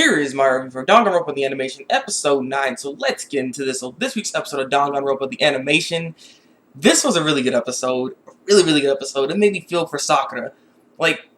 Here is my review for Danganronpa the Animation, Episode 9. So let's get into this. So this week's episode of Danganronpa the Animation, this was a really good episode. Really good episode. It made me feel for Sakura. Like,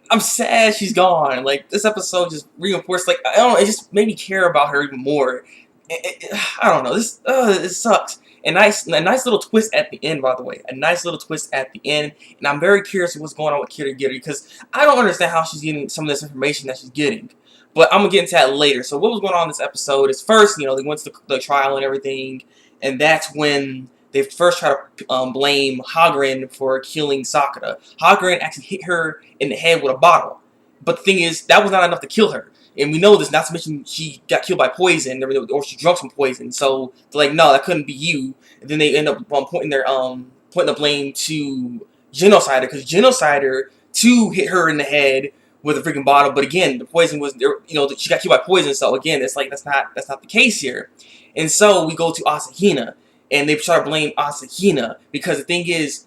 I'm sad she's gone. Like, this episode just reinforced, like, I don't know, it just made me care about her even more. I don't know, it sucks. A nice little twist at the end, by the way. A nice little twist at the end. And I'm very curious what's going on with Kirigiri, because I don't understand how she's getting some of this information that she's getting. But I'm going to get into that later. So what was going on in this episode is first, they went to the trial and everything. And that's when they first try to blame Hagren for killing Sakura. Hagren actually hit her in the head with a bottle. But the thing is, that was not enough to kill her. And we know this, not to mention she got killed by poison, or she drunk some poison. So they're like, no, that couldn't be you. And then they end up pointing the blame to Genocider, because Genocider too hit her in the head with a freaking bottle. But again, the poison was, she got killed by poison. So again, it's like that's not the case here. And so we go to Asahina, and they try to blame Asahina, because the thing is,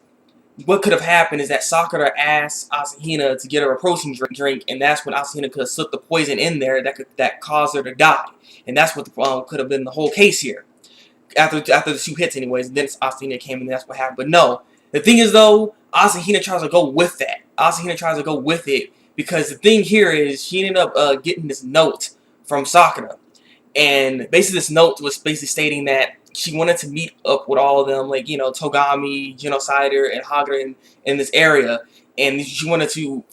what could have happened is that Sakura asked Asahina to get her a protein drink, and that's when Asahina could have slipped the poison in there that caused her to die. And that's what could have been the whole case here. After the 2 hits anyways, then Asahina came and that's what happened. But no, the thing is though, Asahina tries to go with that. Asahina tries to go with it, because the thing here is she ended up getting this note from Sakura. And basically this note was basically stating that she wanted to meet up with all of them, like, Togami, Genocider, and Hagren in this area. And she wanted to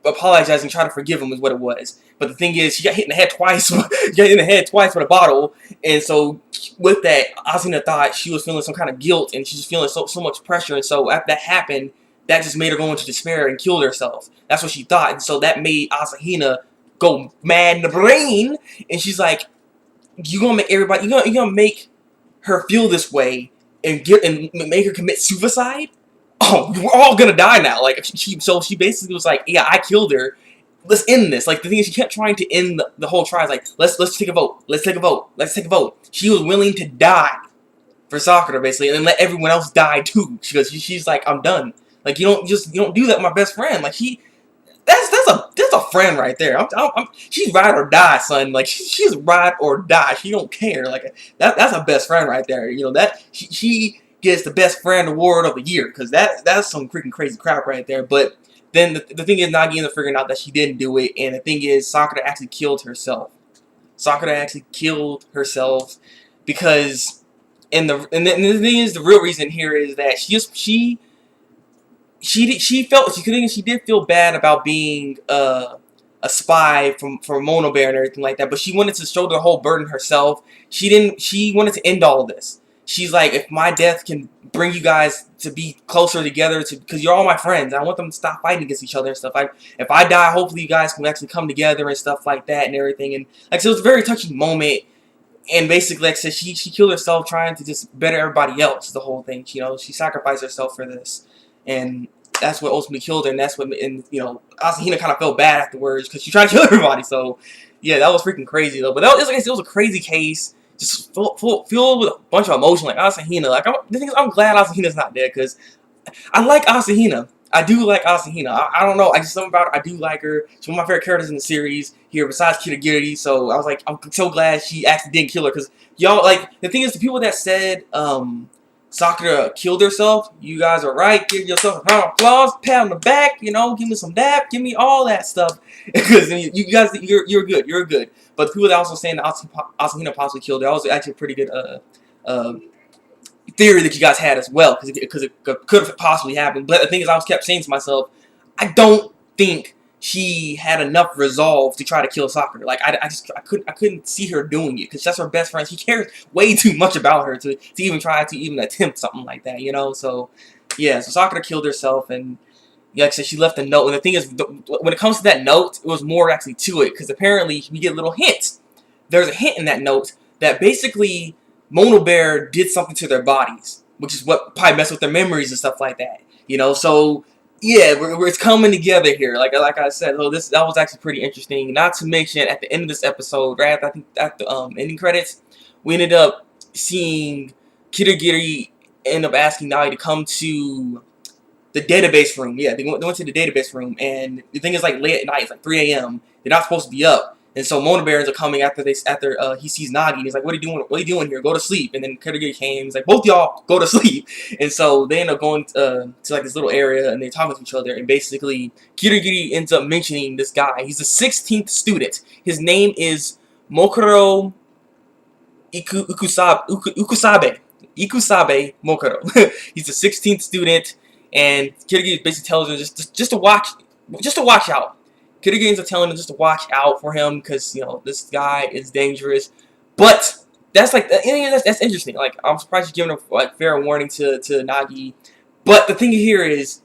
apologize and try to forgive him is what it was. But the thing is, she got hit in the head twice. She got hit in the head twice with a bottle. And so with that, Asahina thought she was feeling some kind of guilt, and she was feeling so much pressure. And so after that happened, that just made her go into despair and kill herself. That's what she thought. And so that made Asahina go mad in the brain. And she's like, you're gonna make her feel this way and make her commit suicide? Oh, we're all gonna die now. Like, so she basically was like, yeah, I killed her. Let's end this. Like, the thing is, she kept trying to end the whole trial. Like, let's take a vote. Let's take a vote. Let's take a vote. She was willing to die for Sakura, basically, and then let everyone else die too. She goes, she's like, I'm done. Like, you don't do that with my best friend. Like, that's a friend right there. She's ride or die, son. Like, she's ride or die. She don't care. Like, that's a best friend right there. That she gets the best friend award of the year, because that's some freaking crazy crap right there. But then the thing is, Nagi ended up figuring out that she didn't do it, and the thing is, Sakura actually killed herself. Sakura actually killed herself because, and the thing is, the real reason here is that she did feel bad about being a spy for Mono Bear and everything like that, but she wanted to shoulder the whole burden herself. She wanted to end all of this. She's like, if my death can bring you guys to be closer together, because you're all my friends, I want them to stop fighting against each other and stuff. If I die, hopefully you guys can actually come together and stuff like that and everything. And like, so it was a very touching moment. And basically, like I said, she killed herself trying to just better everybody else. The whole thing, she sacrificed herself for this, and that's what ultimately killed her. And that's what, Asahina kind of felt bad afterwards, because she tried to kill everybody. So yeah, that was freaking crazy though. But it was a crazy case. Just filled with a bunch of emotion, like Asahina. Like, the thing is, I'm glad Asahina's not dead, because I like Asahina. I do like Asahina. I don't know, I just something about her. I do like her. She's one of my favorite characters in the series here, besides Kirigiri. So I was like, I'm so glad she actually didn't kill her, because y'all, like, the thing is, the people that said Sakura killed herself, you guys are right. Give yourself a round of applause, pat on the back, give me some dap, give me all that stuff, because you guys, you're good. But the people that also saying that Asahina possibly killed her, that was actually a pretty good theory that you guys had as well, because it could have possibly happened. But the thing is, I kept saying to myself, I don't think she had enough resolve to try to kill Sakura. Like, I couldn't see her doing it, because that's her best friend. She cares way too much about her to even try to even attempt something like that, So yeah, so Sakura killed herself, and like I said, she left a note. And the thing is, when it comes to that note, it was more actually to it, because apparently we get little hints. There's a hint in that note that basically Mono Bear did something to their bodies, which is what probably messed with their memories and stuff like that. So yeah, it's coming together here. Like I said, that was actually pretty interesting. Not to mention, at the end of this episode, right after ending credits, we ended up seeing Kirigiri end up asking Nagi to come to the database room. Yeah, they went to the database room, and the thing is, like, late at night, it's like 3 a.m. They're not supposed to be up. And so Mona Barons are coming after he sees Nagi, and he's like, "What are you doing? What are you doing here? Go to sleep." And then Kirigiri came. He's like, "Both y'all go to sleep." And so they end up going to like this little area, and they talk with each other. And basically, Kirigiri ends up mentioning this guy. He's the 16th student. His name is Mokuro Ikusabe Mokuro. He's the 16th student, and Kirigiri basically tells him just to watch out. Kirigiri ends up telling him just to watch out for him because, you know, this guy is dangerous. But that's like that's interesting. Like, I'm surprised she's giving a like fair warning to Nagi. But the thing here is,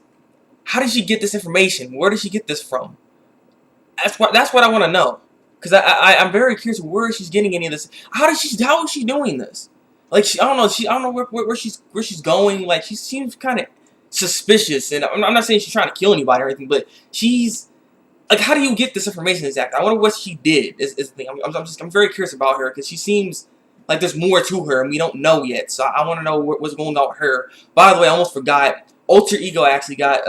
how did she get this information? Where did she get this from? That's what I want to know. Because I'm very curious where she's getting any of this. How is she doing this? Like, I don't know where she's going. Like, she seems kind of suspicious, and I'm not saying she's trying to kill anybody or anything, but she's like, how do you get this information exactly? I wonder what she did. Is the thing. I'm very curious about her because she seems like there's more to her and we don't know yet. So I want to know what's going on with her. By the way, I almost forgot. Alter Ego actually got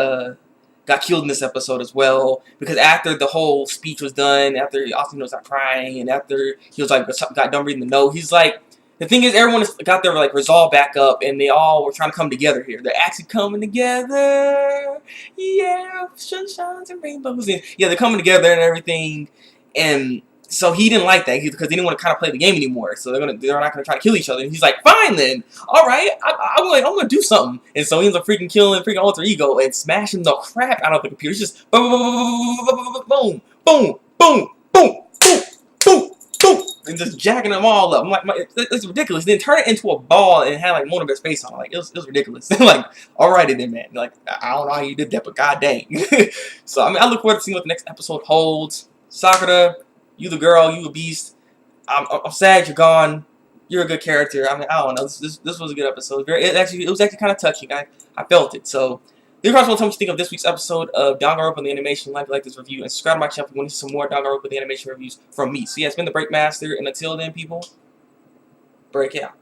killed in this episode as well, because after the whole speech was done, after Asino started crying, and after he was like got done reading the note, he's like, the thing is, everyone got their like resolve back up, and they all were trying to come together here. They're actually coming together, yeah, sunshines and rainbows, and yeah, they're coming together and everything. And so he didn't like that because they didn't want to kind of play the game anymore. So they're not gonna try to kill each other. And he's like, fine then, all right, I'm gonna do something. And so he ends up freaking killing freaking Alter Ego and smashing the crap out of the computer. It's just boom, boom, boom, boom, boom, boom, boom, boom, and just jacking them all up. I'm like, it's ridiculous. Then turn it into a ball and had like Mona Bear's face on it. Like, it was ridiculous. Like, alrighty then, man. Like, I don't know how you did that, but god dang. So I mean, I look forward to seeing what the next episode holds. Sakura, you the girl, you a beast. I'm sad you're gone. You're a good character. I mean, I don't know. This was a good episode. It was actually kind of touching. I felt it. So, leave a comment below, tell me what you think of this week's episode of Danganronpa the animation. Like this review, and subscribe to my channel if you want to see some more Danganronpa the animation reviews from me. So yeah, it's been the Breakmaster, and until then, people, break out.